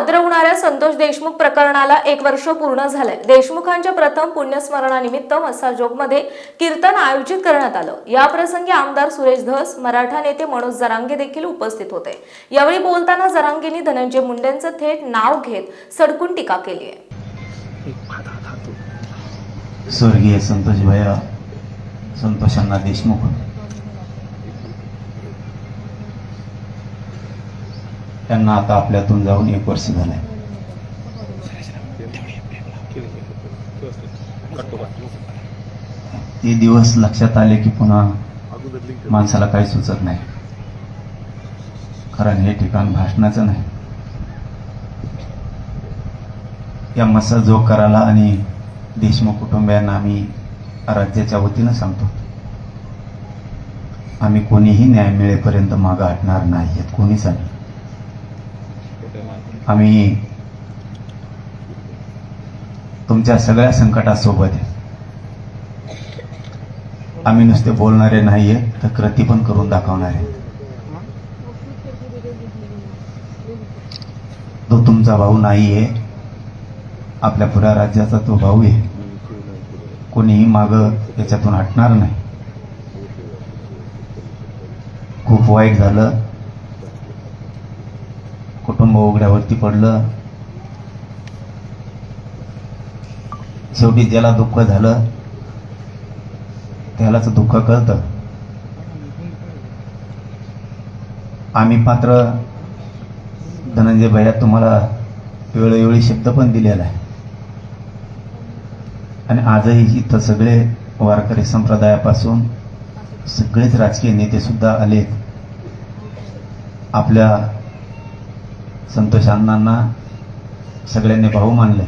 हादरवणाऱ्या संतोष देशमुख प्रकरणाला 1 वर्ष पूर्ण झालंय। देशमुखांच्या प्रथम पुण्यस्मरणानिमित्त मसाजोगमध्ये कीर्तन आयोजित करण्यात आलं। या प्रसंगी आमदार सुरेश धस, मराठा नेते मनोज जरांगे देखील उपस्थित होते। यावेळी बोलताना जरांगेंनी धनंजय मुंडेंचं थेट नाव घेत सडकून टीका केली आहे। स्वर्गीय संतोष भैया संतोषांना देशमुख त्यांना आता आपल्यातून जाऊन 1 वर्ष झालंय। ते दिवस लक्षात आले की पुन्हा माणसाला काही सुचत नाही, कारण हे ठिकाण भाषणाचं नाही। या मसाजोगकराला आणि देशमुख कुटुंबियांना आम्ही राज्याच्या वतीनं सांगतो, आम्ही कोणीही न्याय मिळेपर्यंत मागे हटणार नाही। कोणीच आम्ही तुमच्या सगळ्या संकटासोबत आहे। आम्ही नुसते बोलणारे नाहीये, तर कृती पण करून दाखवणार आहे। तो तुमचा भाऊ नाहीये, आपल्या पुऱ्या राज्याचा तो भाऊ आहे। कोणीही माग याच्यातून हटणार नाही। खूप वाईट झालं, कुटुंब उघड्यावरती पडलं। शेवटी ज्याला दुःख झालं त्यालाच दुःख कळतं। आम्ही मात्र धनंजय भैया तुम्हाला वेळोवेळी शब्द पण दिलेला आहे, आणि आजही इथं सगळे वारकरी संप्रदायापासून सगळेच राजकीय नेते सुद्धा आलेत। आपल्या संतोष अण्णांना सगळ्यांनी भाऊ मानले।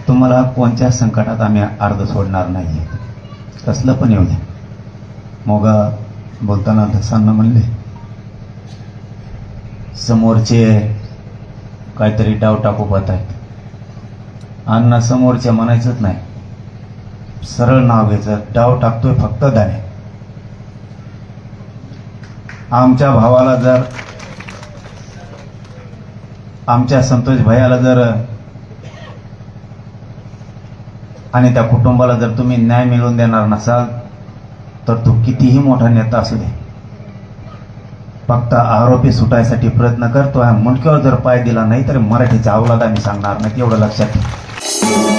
तुम्हाला कोणत्या संकटात आम्ही अर्ध सोडणार नाहीये, कसलं पण येऊ दे। मोगा बोलताना धसांना म्हणले समोरचे काहीतरी डाव टाकू पाहत आहेत। अण्णा समोरचे म्हणायचंच नाही, सरळ नाव घ्यायचं, डाव टाकतोय फक्त दाणे। आमच्या भावाला जर, आमच्या संतोष भैयाला जर आणि त्या कुटुंबाला जर तुम्ही न्याय मिळवून देणार नसाल, तर तो कितीही मोठा नेता असू दे, फक्त आरोपी सुटायसाठी प्रयत्न करतोय। मुंडक्यावर जर पाय दिला नाही तर मराठीचा अवलाद आम्ही सांगणार नाही, एवढं लक्षात ठेवा।